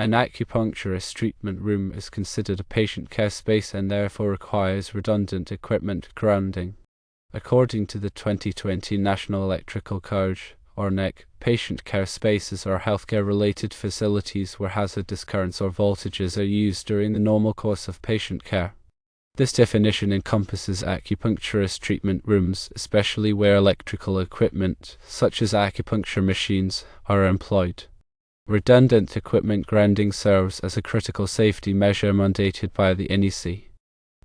An acupuncturist treatment room is considered a patient care space and therefore requires redundant equipment grounding. According to the 2020 National Electrical Code, or NEC, patient care spaces are healthcare-related facilities where hazardous currents or voltages are used during the normal course of patient care. This definition encompasses acupuncturist treatment rooms, especially where electrical equipment, such as acupuncture machines, are employed. Redundant equipment grounding serves as a critical safety measure mandated by the NEC.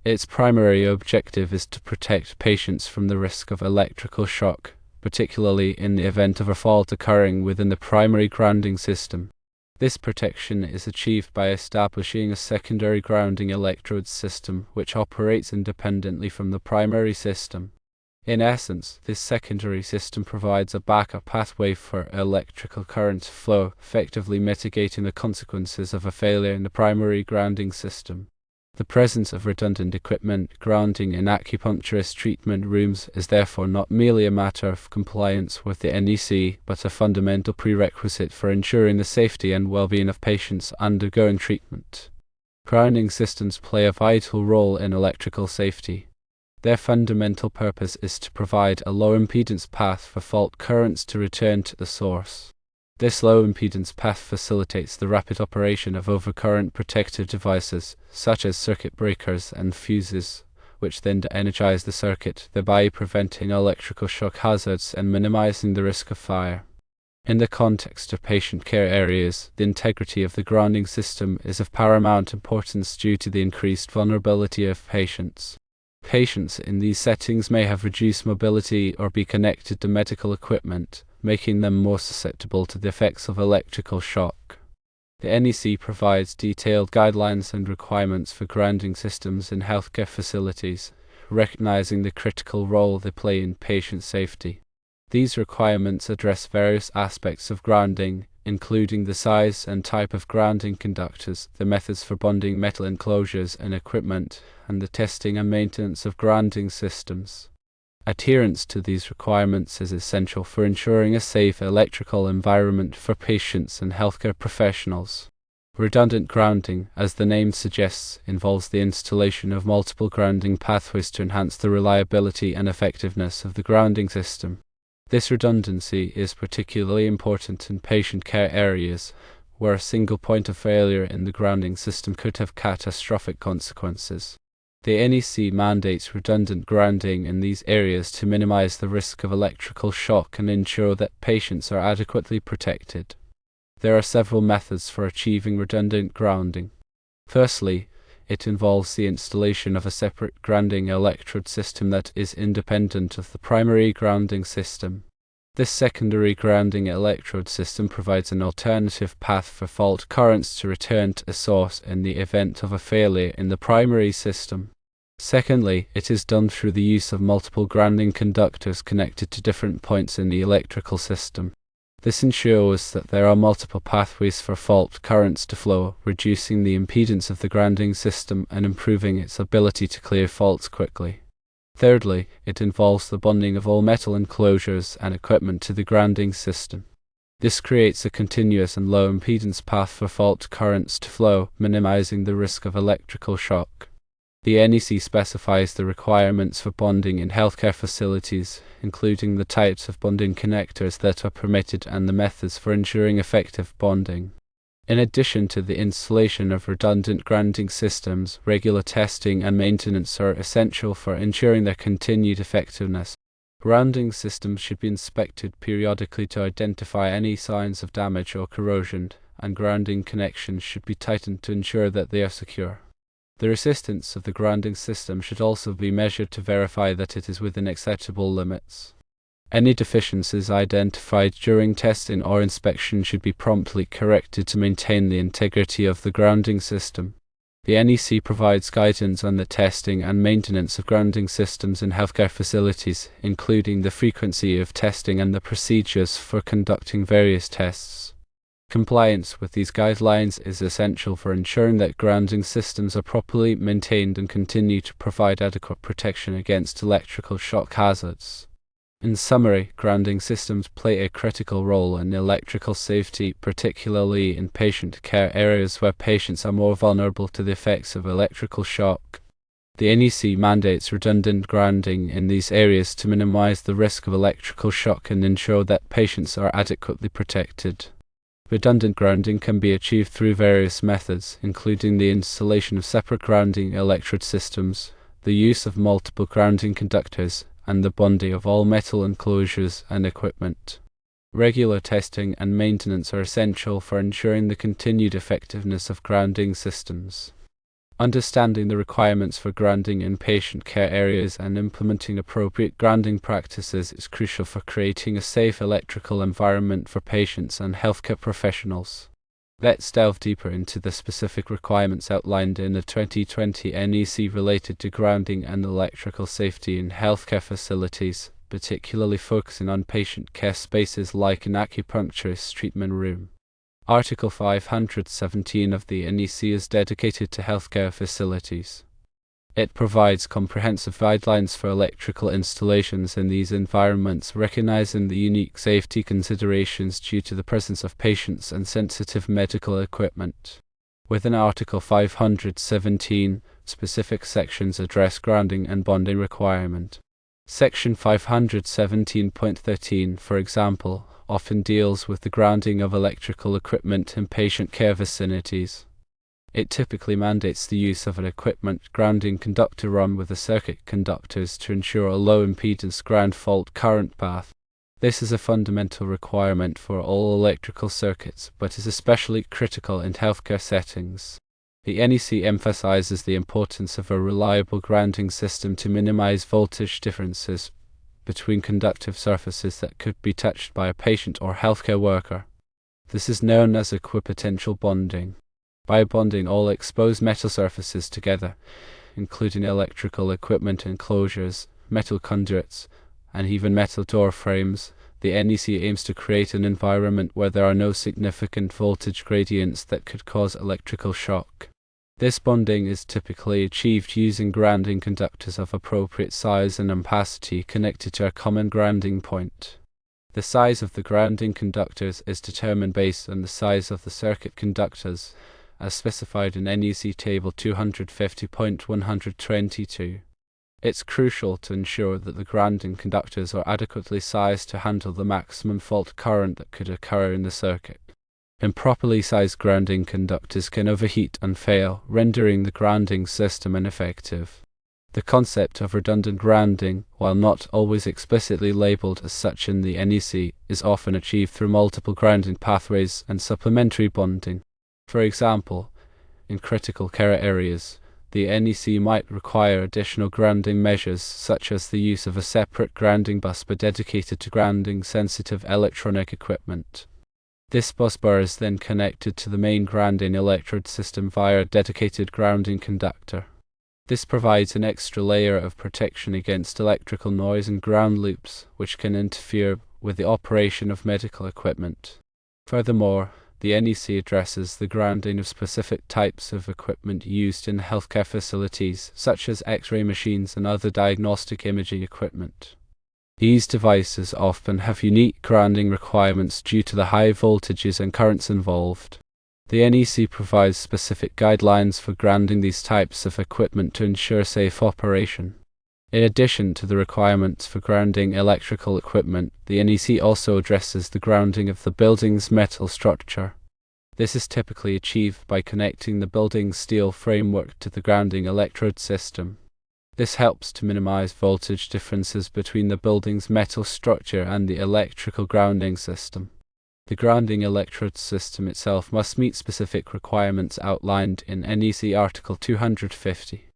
Its primary objective is to protect patients from the risk of electrical shock, particularly in the event of a fault occurring within the primary grounding system. This protection is achieved by establishing a secondary grounding electrode system which operates independently from the primary system. In essence, this secondary system provides a backup pathway for electrical current flow, effectively mitigating the consequences of a failure in the primary grounding system. The presence of redundant equipment grounding in acupuncturist treatment rooms is therefore not merely a matter of compliance with the NEC, but a fundamental prerequisite for ensuring the safety and well-being of patients undergoing treatment. Grounding systems play a vital role in electrical safety. Their fundamental purpose is to provide a low-impedance path for fault currents to return to the source. This low-impedance path facilitates the rapid operation of overcurrent protective devices, such as circuit breakers and fuses, which then energize the circuit, thereby preventing electrical shock hazards and minimizing the risk of fire. In the context of patient care areas, the integrity of the grounding system is of paramount importance due to the increased vulnerability of patients. Patients in these settings may have reduced mobility or be connected to medical equipment, making them more susceptible to the effects of electrical shock. The NEC provides detailed guidelines and requirements for grounding systems in healthcare facilities, recognizing the critical role they play in patient safety. These requirements address various aspects of grounding, including the size and type of grounding conductors, the methods for bonding metal enclosures and equipment, and the testing and maintenance of grounding systems. Adherence to these requirements is essential for ensuring a safe electrical environment for patients and healthcare professionals. Redundant grounding, as the name suggests, involves the installation of multiple grounding pathways to enhance the reliability and effectiveness of the grounding system. This redundancy is particularly important in patient care areas, where a single point of failure in the grounding system could have catastrophic consequences. The NEC mandates redundant grounding in these areas to minimize the risk of electrical shock and ensure that patients are adequately protected. There are several methods for achieving redundant grounding. Firstly, it involves the installation of a separate grounding electrode system that is independent of the primary grounding system. This secondary grounding electrode system provides an alternative path for fault currents to return to the source in the event of a failure in the primary system. Secondly, it is done through the use of multiple grounding conductors connected to different points in the electrical system. This ensures that there are multiple pathways for fault currents to flow, reducing the impedance of the grounding system and improving its ability to clear faults quickly. Thirdly, it involves the bonding of all metal enclosures and equipment to the grounding system. This creates a continuous and low impedance path for fault currents to flow, minimizing the risk of electrical shock. The NEC specifies the requirements for bonding in healthcare facilities, including the types of bonding connectors that are permitted and the methods for ensuring effective bonding. In addition to the installation of redundant grounding systems, regular testing and maintenance are essential for ensuring their continued effectiveness. Grounding systems should be inspected periodically to identify any signs of damage or corrosion, and grounding connections should be tightened to ensure that they are secure. The resistance of the grounding system should also be measured to verify that it is within acceptable limits. Any deficiencies identified during testing or inspection should be promptly corrected to maintain the integrity of the grounding system. The NEC provides guidance on the testing and maintenance of grounding systems in healthcare facilities, including the frequency of testing and the procedures for conducting various tests. Compliance with these guidelines is essential for ensuring that grounding systems are properly maintained and continue to provide adequate protection against electrical shock hazards. In summary, grounding systems play a critical role in electrical safety, particularly in patient care areas where patients are more vulnerable to the effects of electrical shock. The NEC mandates redundant grounding in these areas to minimize the risk of electrical shock and ensure that patients are adequately protected. Redundant grounding can be achieved through various methods, including the installation of separate grounding electrode systems, the use of multiple grounding conductors, and the bonding of all metal enclosures and equipment. Regular testing and maintenance are essential for ensuring the continued effectiveness of grounding systems. Understanding the requirements for grounding in patient care areas and implementing appropriate grounding practices is crucial for creating a safe electrical environment for patients and healthcare professionals. Let's delve deeper into the specific requirements outlined in the 2020 NEC related to grounding and electrical safety in healthcare facilities, particularly focusing on patient care spaces like an acupuncturist treatment room. Article 517 of the NEC is dedicated to healthcare facilities. It provides comprehensive guidelines for electrical installations in these environments, recognizing the unique safety considerations due to the presence of patients and sensitive medical equipment. Within Article 517, specific sections address grounding and bonding requirement. Section 517.13, for example, often deals with the grounding of electrical equipment in patient care vicinities. It typically mandates the use of an equipment grounding conductor run with the circuit conductors to ensure a low impedance ground fault current path. This is a fundamental requirement for all electrical circuits, but is especially critical in healthcare settings. The NEC emphasizes the importance of a reliable grounding system to minimize voltage differences between conductive surfaces that could be touched by a patient or healthcare worker. This is known as equipotential bonding. By bonding all exposed metal surfaces together, including electrical equipment enclosures, metal conduits, and even metal door frames, the NEC aims to create an environment where there are no significant voltage gradients that could cause electrical shock. This bonding is typically achieved using grounding conductors of appropriate size and ampacity connected to a common grounding point. The size of the grounding conductors is determined based on the size of the circuit conductors, as specified in NEC Table 250.122. It's crucial to ensure that the grounding conductors are adequately sized to handle the maximum fault current that could occur in the circuit. Improperly sized grounding conductors can overheat and fail, rendering the grounding system ineffective. The concept of redundant grounding, while not always explicitly labeled as such in the NEC, is often achieved through multiple grounding pathways and supplementary bonding. For example, in critical care areas, the NEC might require additional grounding measures such as the use of a separate grounding busbar dedicated to grounding sensitive electronic equipment. This busbar is then connected to the main grounding electrode system via a dedicated grounding conductor. This provides an extra layer of protection against electrical noise and ground loops, which can interfere with the operation of medical equipment. Furthermore, the NEC addresses the grounding of specific types of equipment used in healthcare facilities, such as X-ray machines and other diagnostic imaging equipment. These devices often have unique grounding requirements due to the high voltages and currents involved. The NEC provides specific guidelines for grounding these types of equipment to ensure safe operation. In addition to the requirements for grounding electrical equipment, the NEC also addresses the grounding of the building's metal structure. This is typically achieved by connecting the building's steel framework to the grounding electrode system. This helps to minimize voltage differences between the building's metal structure and the electrical grounding system. The grounding electrode system itself must meet specific requirements outlined in NEC Article 250.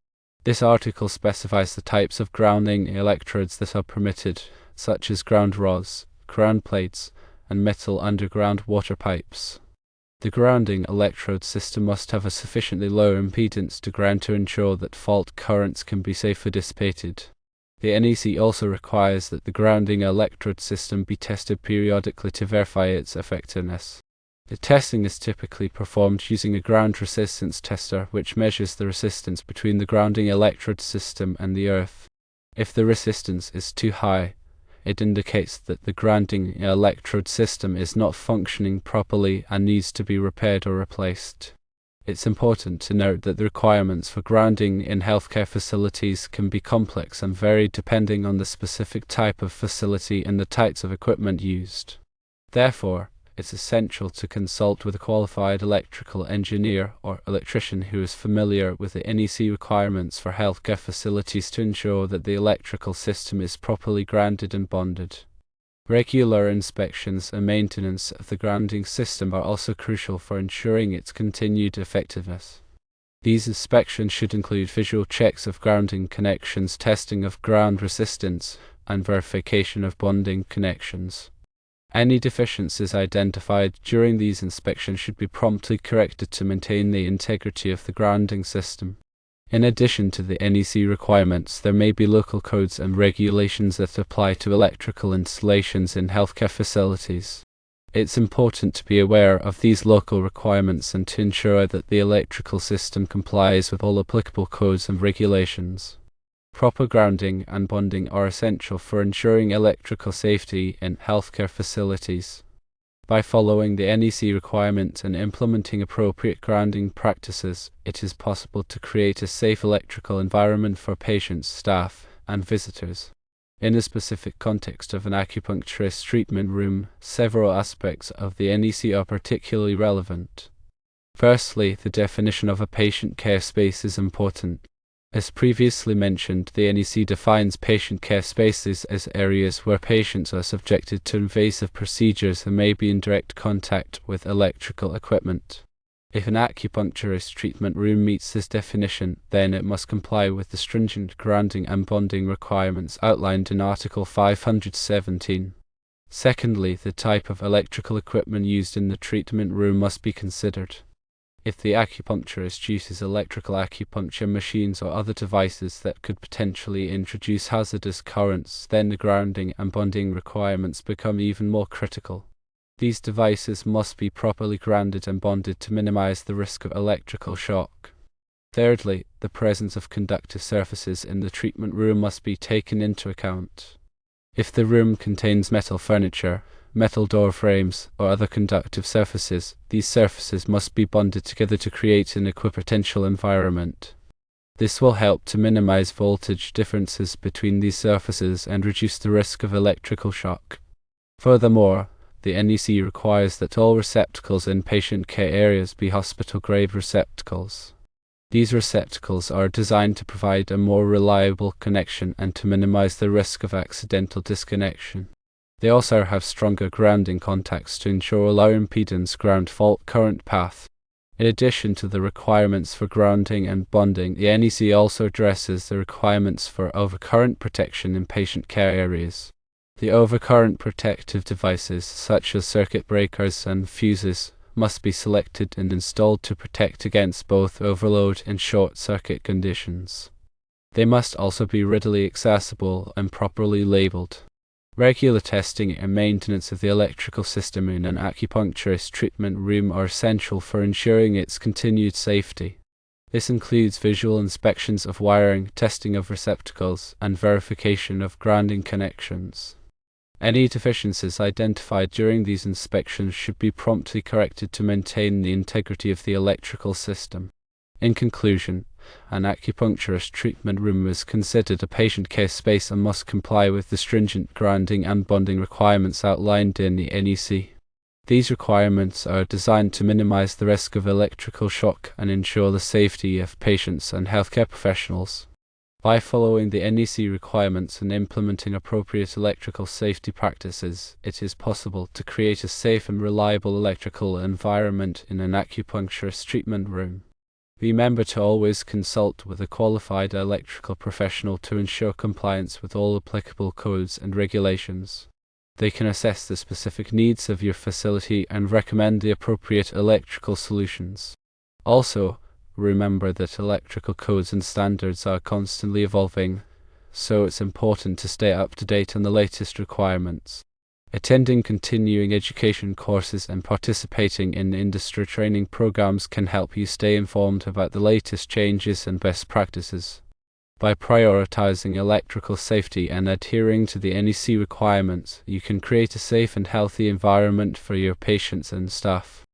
This article specifies the types of grounding electrodes that are permitted, such as ground rods, ground plates, and metal underground water pipes. The grounding electrode system must have a sufficiently low impedance to ground to ensure that fault currents can be safely dissipated. The NEC also requires that the grounding electrode system be tested periodically to verify its effectiveness. The testing is typically performed using a ground resistance tester, which measures the resistance between the grounding electrode system and the earth. If the resistance is too high, it indicates that the grounding electrode system is not functioning properly and needs to be repaired or replaced. It's important to note that the requirements for grounding in healthcare facilities can be complex and vary depending on the specific type of facility and the types of equipment used. Therefore, it's essential to consult with a qualified electrical engineer or electrician who is familiar with the NEC requirements for healthcare facilities to ensure that the electrical system is properly grounded and bonded. Regular inspections and maintenance of the grounding system are also crucial for ensuring its continued effectiveness. These inspections should include visual checks of grounding connections, testing of ground resistance, and verification of bonding connections. Any deficiencies identified during these inspections should be promptly corrected to maintain the integrity of the grounding system. In addition to the NEC requirements, there may be local codes and regulations that apply to electrical installations in healthcare facilities. It's important to be aware of these local requirements and to ensure that the electrical system complies with all applicable codes and regulations. Proper grounding and bonding are essential for ensuring electrical safety in healthcare facilities. By following the NEC requirements and implementing appropriate grounding practices, it is possible to create a safe electrical environment for patients, staff, and visitors. In the specific context of an acupuncturist treatment room, several aspects of the NEC are particularly relevant. Firstly, the definition of a patient care space is important. As previously mentioned, the NEC defines patient care spaces as areas where patients are subjected to invasive procedures and may be in direct contact with electrical equipment. If an acupuncturist treatment room meets this definition, then it must comply with the stringent grounding and bonding requirements outlined in Article 517. Secondly, the type of electrical equipment used in the treatment room must be considered. If the acupuncturist uses electrical acupuncture machines or other devices that could potentially introduce hazardous currents, then the grounding and bonding requirements become even more critical. These devices must be properly grounded and bonded to minimize the risk of electrical shock. Thirdly, the presence of conductive surfaces in the treatment room must be taken into account. If the room contains metal furniture, metal door frames, or other conductive surfaces, these surfaces must be bonded together to create an equipotential environment. This will help to minimize voltage differences between these surfaces and reduce the risk of electrical shock. Furthermore, the NEC requires that all receptacles in patient care areas be hospital-grade receptacles. These receptacles are designed to provide a more reliable connection and to minimize the risk of accidental disconnection. They also have stronger grounding contacts to ensure low impedance ground fault current path. In addition to the requirements for grounding and bonding, the NEC also addresses the requirements for overcurrent protection in patient care areas. The overcurrent protective devices, such as circuit breakers and fuses, must be selected and installed to protect against both overload and short-circuit conditions. They must also be readily accessible and properly labeled. Regular testing and maintenance of the electrical system in an acupuncturist treatment room are essential for ensuring its continued safety. This includes visual inspections of wiring, testing of receptacles, and verification of grounding connections. Any deficiencies identified during these inspections should be promptly corrected to maintain the integrity of the electrical system. In conclusion, an acupuncturist treatment room is considered a patient care space and must comply with the stringent grounding and bonding requirements outlined in the NEC. These requirements are designed to minimize the risk of electrical shock and ensure the safety of patients and healthcare professionals. By following the NEC requirements and implementing appropriate electrical safety practices, it is possible to create a safe and reliable electrical environment in an acupuncturist treatment room. Remember to always consult with a qualified electrical professional to ensure compliance with all applicable codes and regulations. They can assess the specific needs of your facility and recommend the appropriate electrical solutions. Also, remember that electrical codes and standards are constantly evolving, so it's important to stay up to date on the latest requirements. Attending continuing education courses and participating in industry training programs can help you stay informed about the latest changes and best practices. By prioritizing electrical safety and adhering to the NEC requirements, you can create a safe and healthy environment for your patients and staff.